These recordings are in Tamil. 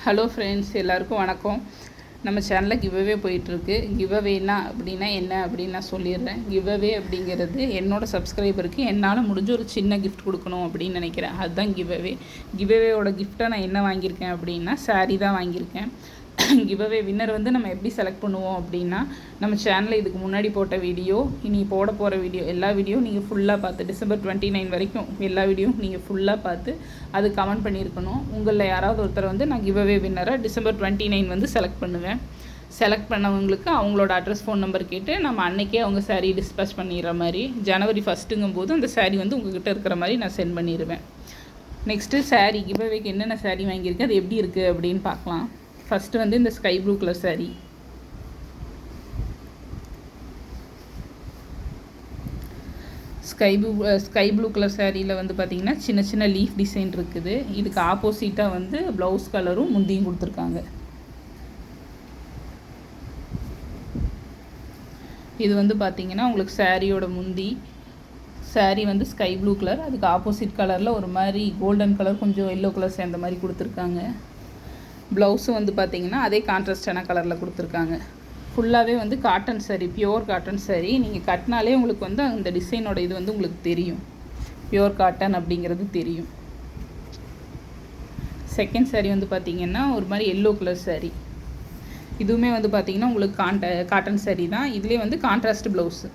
ஹலோ ஃப்ரெண்ட்ஸ், எல்லாருக்கும் வணக்கம். நம்ம சேனலில் கிவ்அவே போயிட்டுருக்கு. கிவ்அவேனா அப்படின்னா என்ன அப்படின்னு நான் சொல்லிடுறேன். கிவ்அவே அப்படிங்கிறது என்னோடய சப்ஸ்கிரைபருக்கு என்னால் முடிஞ்ச ஒரு சின்ன கிஃப்ட் கொடுக்கணும் அப்படின்னு நினைக்கிறேன். அதுதான் கிவ்அவே. கிவ்அவேயோட கிஃப்ட்டை நான் என்ன வாங்கியிருக்கேன் அப்படின்னா சாரீ தான் வாங்கியிருக்கேன். கிவ்அவே வின்னர் வந்து நம்ம எப்படி செலக்ட் பண்ணுவோம் அப்படின்னா, நம்ம சேனலில் இதுக்கு முன்னாடி போட்ட வீடியோ, இனி போட போகிற வீடியோ, எல்லா வீடியோ நீங்கள் ஃபுல்லாக பார்த்து December 29 வரைக்கும் எல்லா வீடியோவும் நீங்கள் ஃபுல்லாக பார்த்து அது கமெண்ட் பண்ணியிருக்கணும். உங்களில் யாராவது ஒருத்தர் வந்து நான் கிவ்அவே வின்னரை December 29 வந்து செலக்ட் பண்ணுவேன். செலக்ட் பண்ணவங்களுக்கு அவங்களோட அட்ரஸ், ஃபோன் நம்பர் கேட்டு நம்ம அன்றைக்கே அவங்க சாரீ டிஸ்பேச் பண்ணிடுற மாதிரி, January 1 போது அந்த சாரீ வந்து உங்கள்கிட்ட இருக்கிற மாதிரி நான் சென்ட் பண்ணிடுவேன். நெக்ஸ்ட்டு சாரீ கிவ்அவேக்கு என்னென்ன சாரீ வாங்கியிருக்கேன், அது எப்படி இருக்குது அப்படின்னு பார்க்கலாம். ஃபஸ்ட்டு வந்து இந்த sky blue colour sari. Sky blue colour சாரியில் வந்து பார்த்திங்கன்னா சின்ன சின்ன லீஃப் டிசைன் இருக்குது. இதுக்கு ஆப்போசிட்டாக வந்து ப்ளவுஸ் கலரும் முந்தியும் கொடுத்துருக்காங்க. இது வந்து பார்த்திங்கன்னா உங்களுக்கு சாரியோட முந்தி. சாரீ வந்து ஸ்கை ப்ளூ கலர், அதுக்கு ஆப்போசிட் கலரில் ஒரு மாதிரி கோல்டன் கலர், கொஞ்சம் எல்லோ கலர் சேர்ந்த மாதிரி கொடுத்துருக்காங்க. ப்ளவுஸும் வந்து பார்த்திங்கன்னா அதே கான்ட்ராஸ்டான கலரில் கொடுத்துருக்காங்க. ஃபுல்லாகவே வந்து cotton sari, pure cotton sari. நீங்கள் கட்டினாலே உங்களுக்கு வந்து அந்த டிசைனோட இது வந்து உங்களுக்கு தெரியும், பியோர் காட்டன் அப்படிங்கிறது தெரியும். செகண்ட் சாரீ வந்து பார்த்திங்கன்னா ஒரு மாதிரி எல்லோ கலர் சாரீ. இதுவுமே வந்து பார்த்திங்கன்னா உங்களுக்கு காட்டன் சாரீ தான். இதுலேயே வந்து contrast blouse.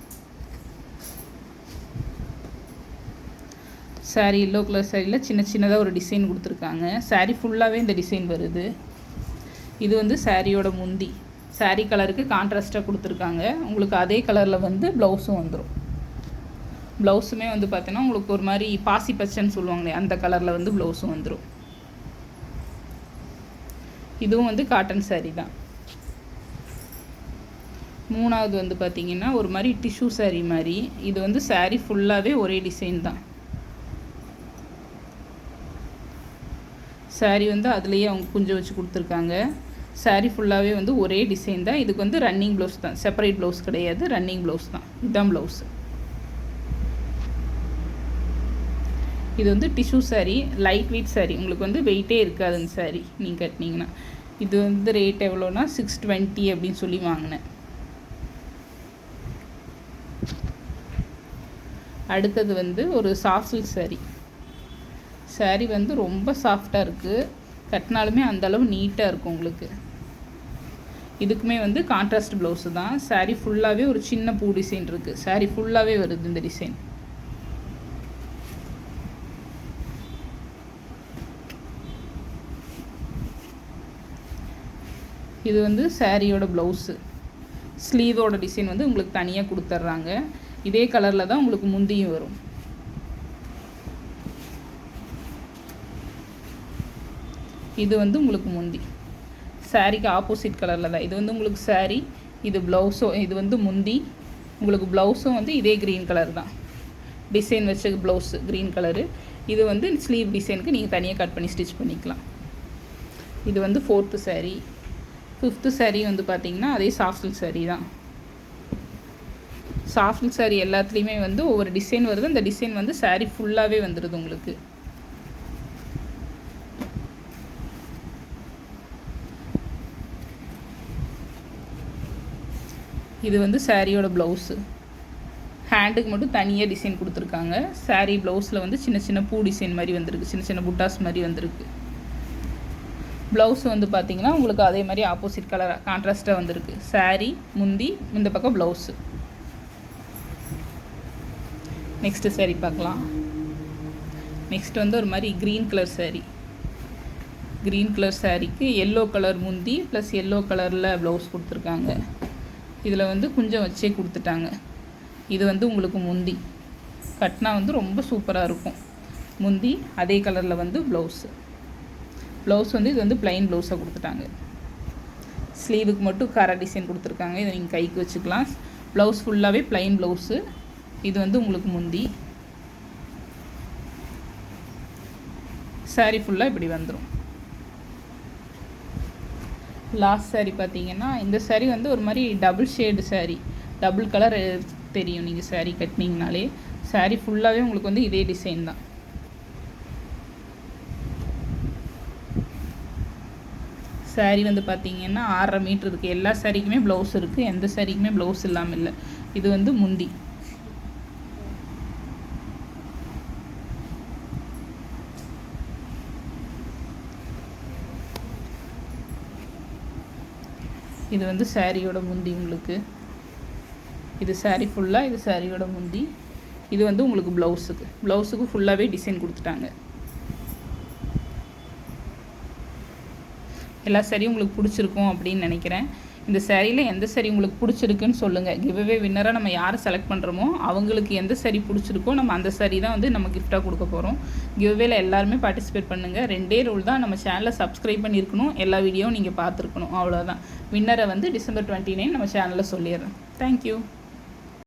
Sari yellow colour சாரியில் சின்ன சின்னதாக ஒரு டிசைன் கொடுத்துருக்காங்க. சாரீ ஃபுல்லாகவே இந்த டிசைன் வருது. இது வந்து சாரியோட முந்தி. சாரீ கலருக்கு கான்ட்ராஸ்ட்டாக கொடுத்துருக்காங்க. உங்களுக்கு அதே கலரில் வந்து ப்ளவுஸும் வந்துடும். ப்ளவுஸுமே வந்து பார்த்தீங்கன்னா உங்களுக்கு ஒரு மாதிரி பாசி பச்சைன்னு சொல்லுவாங்களே, அந்த கலரில் வந்து ப்ளவுஸும் வந்துடும். இதுவும் வந்து காட்டன் சாரீ தான். மூணாவது வந்து பார்த்திங்கன்னா ஒரு மாதிரி டிஷ்யூ சாரீ மாதிரி. இது வந்து சாரீ ஃபுல்லாகவே ஒரே டிசைன் தான். சாரீ வந்து அதுலேயே அவங்க குஞ்சு வச்சு கொடுத்துருக்காங்க. சாரீ ஃபுல்லாகவே வந்து ஒரே டிசைன் தான். இதுக்கு வந்து ரன்னிங் ப்ளவுஸ் தான், செப்பரேட் ப்ளவுஸ் கிடையாது, ரன்னிங் ப்ளவுஸ் தான். இதுதான் ப்ளவுஸு. இது வந்து tissue sari, light weight sari. உங்களுக்கு வந்து வெயிட்டே இருக்காது அந்த சாரீ நீங்கள் கட்டினீங்கன்னா. இது வந்து ரேட் எவ்வளோனா 620 அப்படின்னு சொல்லி வாங்கினேன். அடுத்தது வந்து ஒரு சாஃப்ட் சில்க் சாரீ. சாரீ வந்து ரொம்ப சாஃப்டாக இருக்குது, கட்டினாலுமே அந்தளவு நீட்டாக இருக்கும் உங்களுக்கு. இதுக்குமே வந்து கான்ட்ராஸ்ட் ப்ளவுஸு தான். சாரீ ஃபுல்லாகவே ஒரு சின்ன பூ டிசைன் இருக்குது. சாரீ ஃபுல்லாகவே வருது இந்த டிசைன். இது வந்து சாரியோட ப்ளவுஸு. ஸ்லீவோட டிசைன் வந்து உங்களுக்கு தனியாக கொடுத்துட்றாங்க. இதே கலரில் தான் உங்களுக்கு முந்தியும் வரும். இது வந்து உங்களுக்கு முந்தி. சாரீக்கு ஆப்போசிட் கலரில் தான். இது வந்து உங்களுக்கு சாரீ, இது ப்ளவுஸும், இது வந்து முந்தி. உங்களுக்கு ப்ளவுஸும் வந்து இதே க்ரீன் கலர் தான். டிசைன் வச்ச ப்ளவுஸு க்ரீன் கலரு. இது வந்து ஸ்லீவ் டிசைனுக்கு நீங்கள் தனியாக கட் பண்ணி ஸ்டிச் பண்ணிக்கலாம். இது வந்து 4th சாரீ. 5th சாரீ வந்து பார்த்திங்கன்னா அதே சாஃப்ட் சில்க் சாரீ தான். சாஃப்ட் சில்க் சாரீ எல்லாத்துலேயுமே வந்து ஒவ்வொரு டிசைன் வருது. அந்த டிசைன் வந்து சாரீ ஃபுல்லாகவே வந்துடுது உங்களுக்கு. இது வந்து சாரியோட ப்ளவுஸு. ஹேண்டுக்கு மட்டும் தனியாக டிசைன் கொடுத்துருக்காங்க. சாரீ ப்ளவுஸில் வந்து சின்ன சின்ன பூ டிசைன் மாதிரி வந்திருக்கு, சின்ன சின்ன புட்டாஸ் மாதிரி வந்திருக்கு. ப்ளவுஸ் வந்து பார்த்திங்கன்னா உங்களுக்கு அதே மாதிரி ஆப்போசிட் கலர் கான்ட்ராஸ்ட்டாக வந்திருக்கு. சாரீ முந்தி, இந்த பக்கம் ப்ளவுஸு. நெக்ஸ்ட்டு சாரீ பார்க்கலாம். நெக்ஸ்ட் வந்து ஒரு மாதிரி green colour sari. Green colour சாரீக்கு எல்லோ கலர் முந்தி ப்ளஸ் எல்லோ கலரில் ப்ளவுஸ் கொடுத்துருக்காங்க. இதில் வந்து கொஞ்சம் வச்சே கொடுத்துட்டாங்க. இது வந்து உங்களுக்கு முந்தி. கட்டினா வந்து ரொம்ப சூப்பராக இருக்கும். முந்தி அதே கலரில் வந்து ப்ளவுஸு. ப்ளவுஸ் வந்து இது வந்து ப்ளைன் ப்ளவுஸாக கொடுத்துட்டாங்க. ஸ்லீவுக்கு மட்டும் கரை டிசைன் கொடுத்துருக்காங்க. இதை நீங்கள் கைக்கு வச்சுக்கலாம். ப்ளவுஸ் ஃபுல்லாகவே ப்ளைன் ப்ளவுஸு. இது வந்து உங்களுக்கு முந்தி. சாரீ ஃபுல்லாக இப்படி வந்துடும். லாஸ்ட் சாரீ பார்த்தீங்கன்னா இந்த சாரீ வந்து ஒரு மாதிரி double shade sari. Double colour தெரியும் நீங்கள் சாரீ கட்டினீங்கனாலே. சாரீ ஃபுல்லாகவே உங்களுக்கு வந்து இதே டிசைன் தான். சாரீ வந்து பார்த்திங்கன்னா 6.5 மீட்டர் இருக்குது. எல்லா சாரீக்குமே ப்ளவுஸ் இருக்குது, எந்த சாரீக்குமே ப்ளவுஸ் இல்லாமல் இல்லை. இது வந்து முந்தி. இது வந்து சாரியோட முந்தி உங்களுக்கு. இது சாரீ ஃபுல்லாக, இது சாரியோட முந்தி. இது வந்து உங்களுக்கு ப்ளவுஸுக்கு ஃபுல்லாகவே டிசைன் கொடுத்துட்டாங்க. எல்லா சாரியும் உங்களுக்கு பிடிச்சிருக்கும் அப்படின்னு நினைக்கிறேன். இந்த சாரியில் எந்த சாரி உங்களுக்கு பிடிச்சிருக்குன்னு சொல்லுங்கள். கிவ்அவே வின்னராக நம்ம யாரை செலக்ட் பண்ணுறோமோ அவங்களுக்கு எந்த சாரி பிடிச்சிருக்கோ நம்ம அந்த சாரி தான் வந்து நம்ம கிஃப்டாக கொடுக்க போகிறோம். கிவ்அவேல எல்லாருமே பார்ட்டிசிபேட் பண்ணுங்கள். 2 ரூல் தான். நம்ம சேனலை சப்ஸ்கிரைப் பண்ணியிருக்கணும், எல்லா வீடியோவும் நீங்கள் பார்த்துருக்கணும், அவ்வளோதான். வின்னரை வந்து December 29 நம்ம சேனலில் சொல்லிடுறேன். தேங்க்யூ.